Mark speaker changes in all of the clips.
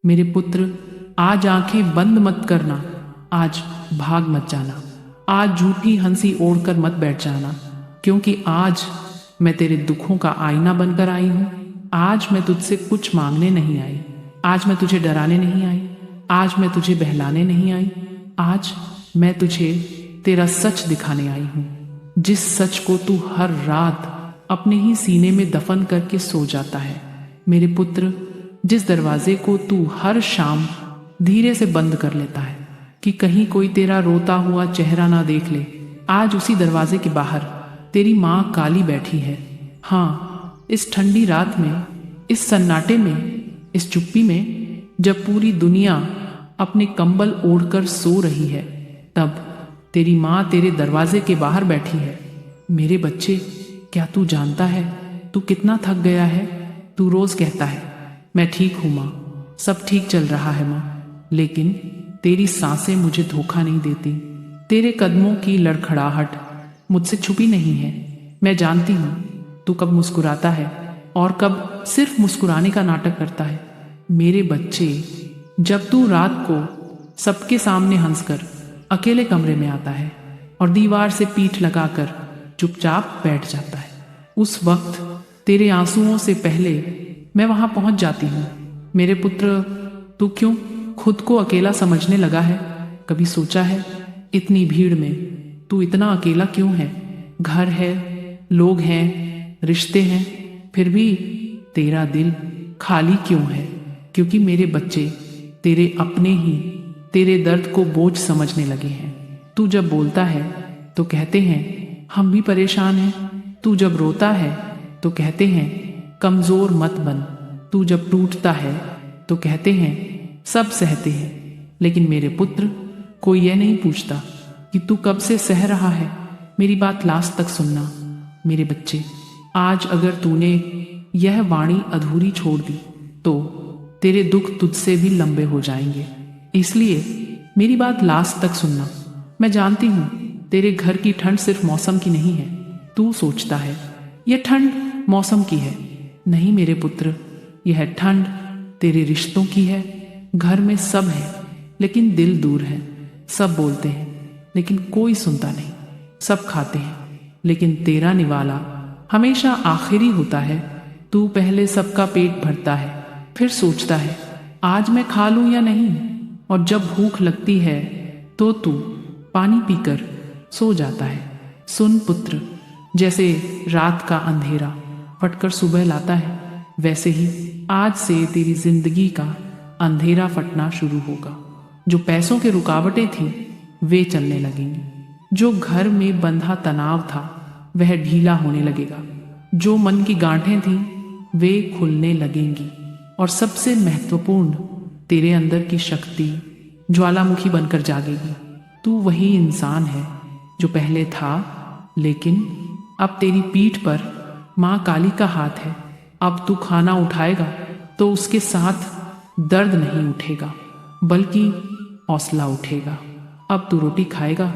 Speaker 1: मेरे पुत्र, आज आंखें बंद मत करना, आज भाग मत जाना, आज झूठी हंसी ओढ़कर मत बैठ जाना, क्योंकि आज मैं तेरे दुखों का आईना बनकर आई हूं। आज मैं तुझसे कुछ मांगने नहीं आई, आज मैं तुझे डराने नहीं आई, आज मैं तुझे बहलाने नहीं आई, आज मैं तुझे तेरा सच दिखाने आई हूं, जिस सच को तू हर रात अपने ही सीने में दफन करके सो जाता है। मेरे पुत्र, जिस दरवाजे को तू हर शाम धीरे से बंद कर लेता है कि कहीं कोई तेरा रोता हुआ चेहरा ना देख ले, आज उसी दरवाजे के बाहर तेरी माँ काली बैठी है। हाँ, इस ठंडी रात में, इस सन्नाटे में, इस चुप्पी में, जब पूरी दुनिया अपने कंबल ओढ़कर सो रही है, तब तेरी माँ तेरे दरवाजे के बाहर बैठी है। मेरे बच्चे, क्या तू जानता है तू कितना थक गया है? तू रोज कहता है, मैं ठीक हूं माँ, सब ठीक चल रहा है माँ, लेकिन तेरी सांसें मुझे धोखा नहीं देती। तेरे कदमों की लड़खड़ाहट मुझसे छुपी नहीं है। मैं जानती हूं तू कब मुस्कुराता है और कब सिर्फ मुस्कुराने का नाटक करता है। मेरे बच्चे, जब तू रात को सबके सामने हंसकर अकेले कमरे में आता है और दीवार से पीठ लगाकर चुपचाप बैठ जाता है, उस वक्त तेरे आंसुओं से पहले मैं वहां पहुंच जाती हूँ। मेरे पुत्र, तू क्यों खुद को अकेला समझने लगा है? कभी सोचा है इतनी भीड़ में तू इतना अकेला क्यों है? घर है, लोग हैं, रिश्ते हैं, फिर भी तेरा दिल खाली क्यों है? क्योंकि मेरे बच्चे तेरे अपने ही तेरे दर्द को बोझ समझने लगे हैं। तू जब बोलता है तो कहते हैं हम भी परेशान हैं। तू जब रोता है तो कहते हैं कमजोर मत बन। तू जब टूटता है तो कहते हैं सब सहते हैं। लेकिन मेरे पुत्र, कोई यह नहीं पूछता कि तू कब से सह रहा है। मेरी बात लास्ट तक सुनना। मेरे बच्चे, आज अगर तूने यह वाणी अधूरी छोड़ दी तो तेरे दुख तुझसे भी लंबे हो जाएंगे। इसलिए मेरी बात लास्ट तक सुनना। मैं जानती हूं तेरे घर की ठंड सिर्फ मौसम की नहीं है। तू सोचता है यह ठंड मौसम की है। नहीं मेरे पुत्र, यह ठंड तेरे रिश्तों की है। घर में सब है लेकिन दिल दूर है। सब बोलते हैं लेकिन कोई सुनता नहीं। सब खाते हैं लेकिन तेरा निवाला हमेशा आखिरी होता है। तू पहले सबका पेट भरता है, फिर सोचता है आज मैं खा लूं या नहीं, और जब भूख लगती है तो तू पानी पीकर सो जाता है। सुन पुत्र, जैसे रात का अंधेरा फटकर सुबह लाता है, वैसे ही आज से तेरी जिंदगी का अंधेरा फटना शुरू होगा। जो पैसों के रुकावटें थी वे चलने लगेंगी। जो घर में बंधा तनाव था वह ढीला होने लगेगा। जो मन की गांठें थीं वे खुलने लगेंगी। और सबसे महत्वपूर्ण, तेरे अंदर की शक्ति ज्वालामुखी बनकर जागेगी। तू वही इंसान है जो पहले था, लेकिन अब तेरी पीठ पर माँ काली का हाथ है। अब तू खाना उठाएगा तो उसके साथ दर्द नहीं उठेगा बल्कि हौसला उठेगा। अब तू रोटी खाएगा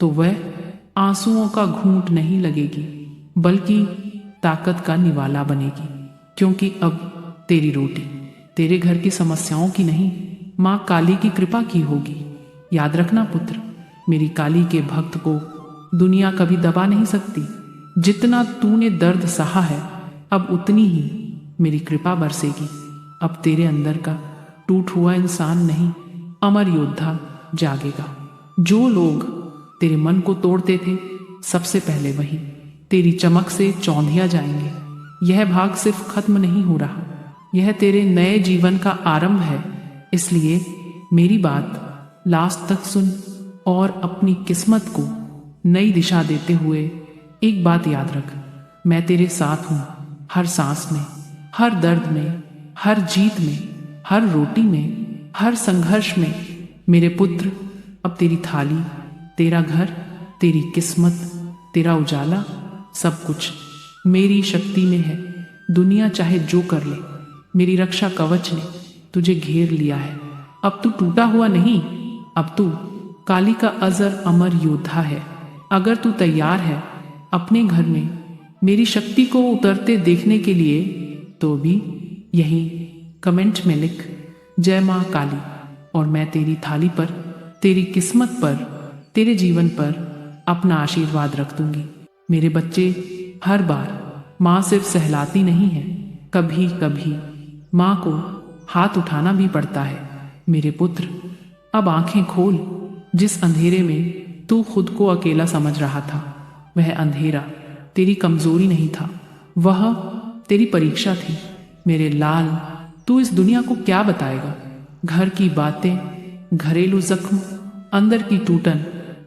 Speaker 1: तो वह आंसुओं का घूंट नहीं लगेगी बल्कि ताकत का निवाला बनेगी। क्योंकि अब तेरी रोटी तेरे घर की समस्याओं की नहीं, माँ काली की कृपा की होगी। याद रखना पुत्र, मेरी काली के भक्त को दुनिया कभी दबा नहीं सकती। जितना तूने दर्द सहा है अब उतनी ही मेरी कृपा बरसेगी। अब तेरे अंदर का टूट हुआ इंसान नहीं, अमर योद्धा जागेगा। जो लोग तेरे मन को तोड़ते थे सबसे पहले वही तेरी चमक से चौंधिया जाएंगे। यह भाग सिर्फ खत्म नहीं हो रहा, यह तेरे नए जीवन का आरंभ है। इसलिए मेरी बात लास्ट तक सुन और अपनी किस्मत को नई दिशा देते हुए एक बात याद रख, मैं तेरे साथ हूं। हर सांस में, हर दर्द में, हर जीत में, हर रोटी में, हर संघर्ष में। मेरे पुत्र, अब तेरी थाली, तेरा घर, तेरी किस्मत, तेरा उजाला, सब कुछ मेरी शक्ति में है। दुनिया चाहे जो कर ले, मेरी रक्षा कवच ने तुझे घेर लिया है। अब तू टूटा हुआ नहीं, अब तू काली का अजर अमर योद्धा है। अगर तू तैयार है अपने घर में मेरी शक्ति को उतरते देखने के लिए, तो भी यही कमेंट में लिख, जय माँ काली। और मैं तेरी थाली पर, तेरी किस्मत पर, तेरे जीवन पर अपना आशीर्वाद रख दूंगी। मेरे बच्चे, हर बार माँ सिर्फ सहलाती नहीं है, कभी कभी माँ को हाथ उठाना भी पड़ता है। मेरे पुत्र, अब आंखें खोल। जिस अंधेरे में तू खुद को अकेला समझ रहा था, वह अंधेरा तेरी कमजोरी नहीं था, वह तेरी परीक्षा थी। मेरे लाल, तू इस दुनिया को क्या बताएगा? घर की बातें, घरेलू जख्म, अंदर की टूटन,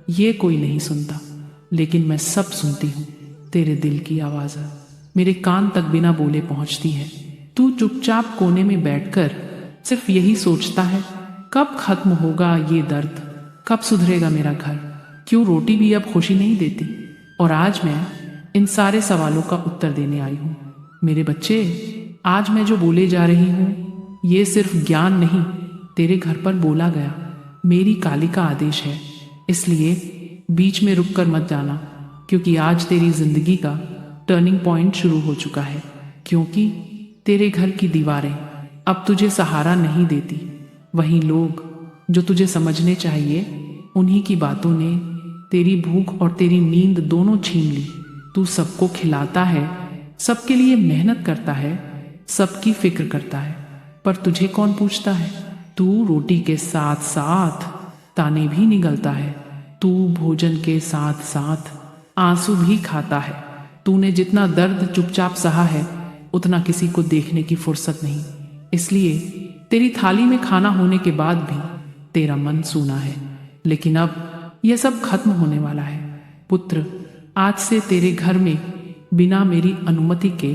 Speaker 1: ये कोई नहीं सुनता, लेकिन मैं सब सुनती हूँ। तेरे दिल की आवाज़ मेरे कान तक बिना बोले पहुँचती है। तू चुपचाप कोने में बैठकर सिर्फ यही सोचता है, कब खत्म होगा ये दर्द, कब सुधरेगा मेरा घर, क्यों रोटी भी अब खुशी नहीं देती। और आज मैं इन सारे सवालों का उत्तर देने आई हूँ। मेरे बच्चे, आज मैं जो बोले जा रही हूँ, ये सिर्फ ज्ञान नहीं, तेरे घर पर बोला गया मेरी काली का आदेश है। इसलिए बीच में रुक कर मत जाना, क्योंकि आज तेरी जिंदगी का टर्निंग पॉइंट शुरू हो चुका है। क्योंकि तेरे घर की दीवारें अब तुझे सहारा नहीं देती, वहीं लोग जो तुझे समझने चाहिए, उन्हीं की बातों ने तेरी भूख और तेरी नींद दोनों छीन ली। तू सबको खिलाता है, सबके लिए मेहनत करता है, सबकी फिक्र करता है, पर तुझे कौन पूछता है? तू रोटी के साथ साथ ताने भी निगलता है, तू भोजन के साथ साथ आंसू भी खाता है। तूने जितना दर्द चुपचाप सहा है, उतना किसी को देखने की फुर्सत नहीं। इसलिए तेरी थाली में खाना होने के बाद भी तेरा मन सूना है। लेकिन अब यह सब खत्म होने वाला है। पुत्र, आज से तेरे घर में बिना मेरी अनुमति के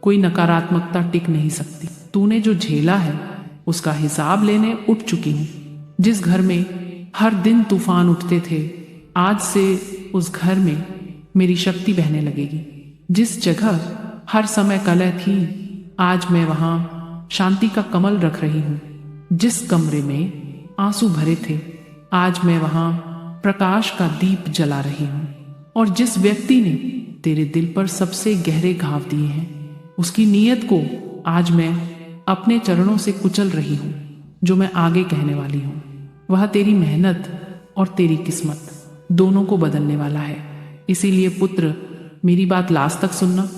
Speaker 1: कोई नकारात्मकता टिक नहीं सकती। तूने जो झेला है, उसका हिसाब लेने उठ चुकी हूँ। जिस घर में हर दिन तूफान उठते थे, आज से उस घर में मेरी शक्ति बहने लगेगी। जिस जगह हर समय कलह थी, आज मैं वहां शांति का कमल रख रही हूँ। जिस कमरे में आंसू भरे थे, आज मैं वहां प्रकाश का दीप जला रही हूँ। और जिस व्यक्ति ने तेरे दिल पर सबसे गहरे घाव दिए हैं, उसकी नीयत को आज मैं अपने चरणों से कुचल रही हूँ। जो मैं आगे कहने वाली हूँ, वह तेरी मेहनत और तेरी किस्मत दोनों को बदलने वाला है। इसीलिए पुत्र, मेरी बात लास्ट तक सुनना।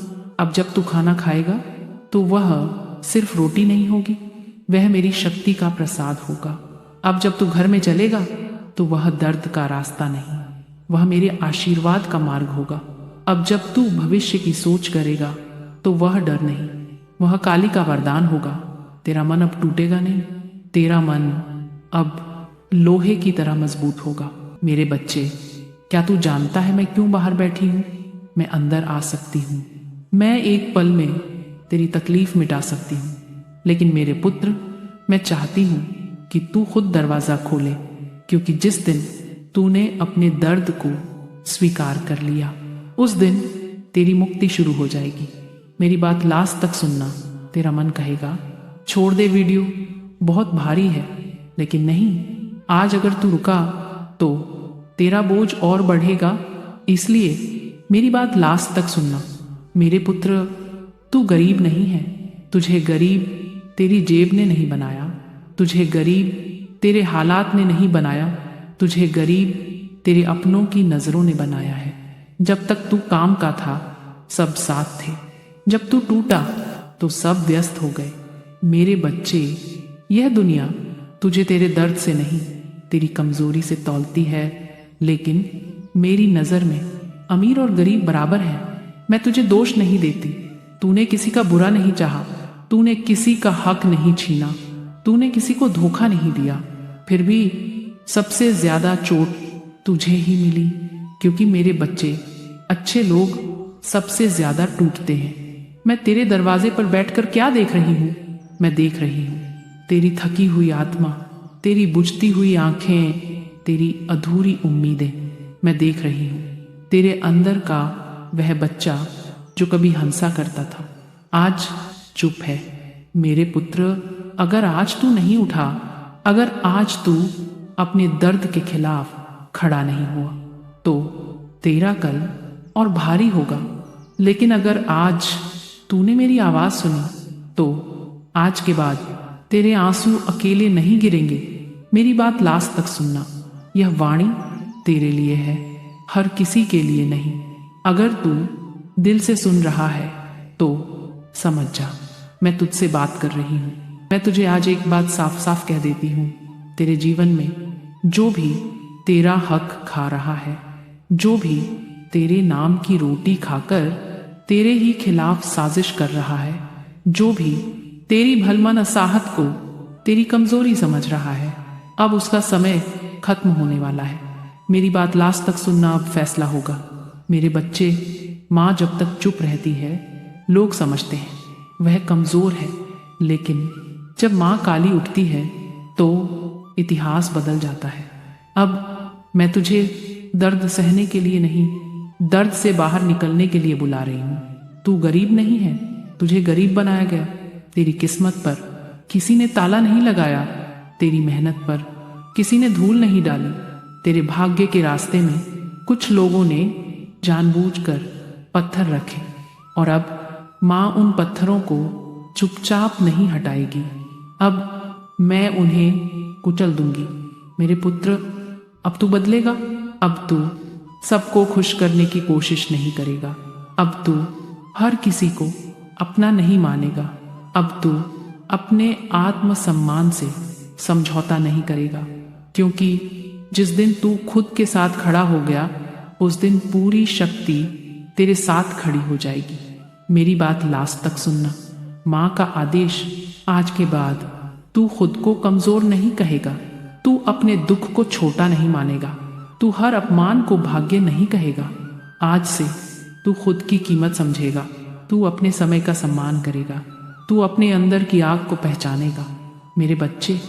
Speaker 1: अब जब तू खाना खाएगा, तो वह सिर्फ रोटी नहीं होगी, वह मेरी शक्ति का प्रसाद होगा। अब जब तू घर में चलेगा, तो वह दर्द का रास्ता नहीं, वह मेरे आशीर्वाद का मार्ग होगा। अब जब तू भविष्य की सोच करेगा, तो वह डर नहीं, वह काली का वरदान होगा। तेरा मन अब टूटेगा नहीं, तेरा मन अब लोहे की तरह मजबूत होगा। मेरे बच्चे, क्या तू जानता है मैं क्यों बाहर बैठी हूँ? मैं अंदर आ सकती हूँ, मैं एक पल में तेरी तकलीफ मिटा सकती हूँ। लेकिन मेरे पुत्र, मैं चाहती हूँ कि तू खुद दरवाजा खोले, क्योंकि जिस दिन तूने अपने दर्द को स्वीकार कर लिया, उस दिन तेरी मुक्ति शुरू हो जाएगी। मेरी बात लास्ट तक सुनना। तेरा मन कहेगा, छोड़ दे वीडियो, बहुत भारी है। लेकिन नहीं, आज अगर तू रुका तो तेरा बोझ और बढ़ेगा। इसलिए मेरी बात लास्ट तक सुनना। मेरे पुत्र, तू गरीब नहीं है, तुझे गरीब तेरी जेब ने नहीं बनाया, तुझे गरीब तेरे हालात ने नहीं बनाया, तुझे गरीब तेरे अपनों की नजरों ने बनाया है। जब तक तू काम का था, सब साथ थे, जब तू टूटा तो सब व्यस्त हो गए। मेरे बच्चे, यह दुनिया तुझे तेरे दर्द से नहीं, तेरी कमजोरी से तौलती है। लेकिन मेरी नजर में अमीर और गरीब बराबर हैं। मैं तुझे दोष नहीं देती, तूने किसी का बुरा नहीं चाहा, तूने किसी का हक नहीं छीना, तूने किसी को धोखा नहीं दिया। फिर भी सबसे ज्यादा चोट तुझे ही मिली, क्योंकि मेरे बच्चे, अच्छे लोग सबसे ज्यादा टूटते हैं। मैं तेरे दरवाजे पर बैठकर क्या देख रही हूँ? मैं देख रही हूँ तेरी थकी हुई आत्मा, तेरी बुझती हुई आंखें, तेरी अधूरी उम्मीदें। मैं देख रही हूँ तेरे अंदर का वह बच्चा जो कभी हंसा करता था, आज चुप है। मेरे पुत्र, अगर आज तू नहीं उठा, अगर आज तू अपने दर्द के खिलाफ खड़ा नहीं हुआ, तो तेरा कल और भारी होगा। लेकिन अगर आज तूने मेरी आवाज सुनी, तो आज के बाद तेरे आंसू अकेले नहीं गिरेंगे। मेरी बात लास्ट तक सुनना। यह वाणी तेरे लिए है, हर किसी के लिए नहीं। अगर तू दिल से सुन रहा है तो समझ जा, मैं तुझसे बात कर रही हूँ। मैं तुझे आज एक बात साफ साफ कह देती हूँ, तेरे जीवन में जो भी तेरा हक खा रहा है, जो भी तेरे नाम की रोटी खाकर तेरे ही खिलाफ साजिश कर रहा है, जो भी तेरी भलमनसाहत को तेरी कमजोरी समझ रहा है, अब उसका समय खत्म होने वाला है। मेरी बात लास्ट तक सुनना, अब फैसला होगा। मेरे बच्चे, माँ जब तक चुप रहती है लोग समझते हैं वह कमजोर है, लेकिन जब माँ काली उठती है तो इतिहास बदल जाता है। अब मैं तुझे दर्द सहने के लिए नहीं, दर्द से बाहर निकलने के लिए बुला रही हूँ। तू गरीब नहीं है, तुझे गरीब बनाया गया। तेरी किस्मत पर किसी ने ताला नहीं लगाया, तेरी मेहनत पर किसी ने धूल नहीं डाली। तेरे भाग्य के रास्ते में कुछ लोगों ने जानबूझकर पत्थर रखे, और अब माँ उन पत्थरों को चुपचाप नहीं हटाएगी। अब मैं उन्हें कुचल दूंगी। मेरे पुत्र, अब तू बदलेगा। अब तू सबको खुश करने की कोशिश नहीं करेगा। अब तू हर किसी को अपना नहीं मानेगा। अब तू अपने आत्मसम्मान से समझौता नहीं करेगा, क्योंकि जिस दिन तू खुद के साथ खड़ा हो गया उस दिन पूरी शक्ति तेरे साथ खड़ी हो जाएगी। मेरी बात लास्ट तक सुनना। माँ का आदेश, आज के बाद तू खुद को कमजोर नहीं कहेगा, तू अपने दुख को छोटा नहीं मानेगा, तू हर अपमान को भाग्य नहीं कहेगा। आज से तू खुद की कीमत समझेगा, तू अपने समय का सम्मान करेगा, तू अपने अंदर की आग को पहचानेगा। मेरे बच्चे,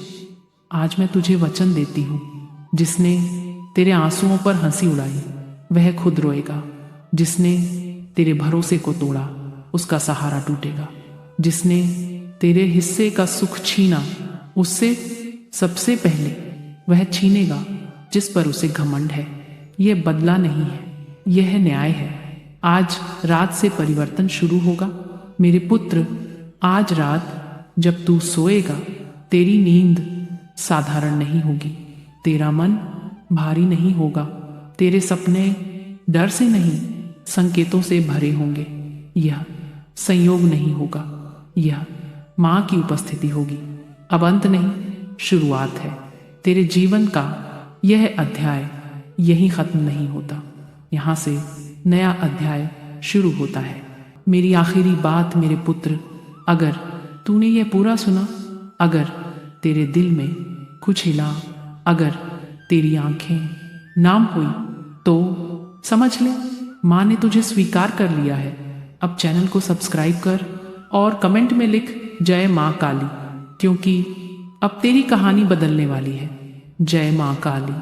Speaker 1: आज मैं तुझे वचन देती हूँ, जिसने तेरे आंसुओं पर हंसी उड़ाई वह खुद रोएगा। जिसने तेरे भरोसे को तोड़ा उसका सहारा टूटेगा। जिसने तेरे हिस्से का सुख छीना उससे सबसे पहले वह छीनेगा जिस पर उसे घमंड है। यह बदला नहीं है, यह न्याय है। आज रात से परिवर्तन शुरू होगा। मेरे पुत्र, आज रात जब तू सोएगा तेरी नींद साधारण नहीं होगी, तेरा मन भारी नहीं होगा, तेरे सपने डर से नहीं संकेतों से भरे होंगे। यह संयोग नहीं होगा, यह माँ की उपस्थिति होगी। अब अंत नहीं, शुरुआत है। तेरे जीवन का यह अध्याय यहीं खत्म नहीं होता, यहाँ से नया अध्याय शुरू होता है। मेरी आखिरी बात मेरे पुत्र, अगर तूने यह पूरा सुना, अगर तेरे दिल में कुछ हिला, अगर तेरी आंखें नाम हुई, तो समझ ले माँ ने तुझे स्वीकार कर लिया है। अब चैनल को सब्सक्राइब कर और कमेंट में लिख जय माँ काली, क्योंकि अब तेरी कहानी बदलने वाली है। जय माँ काली।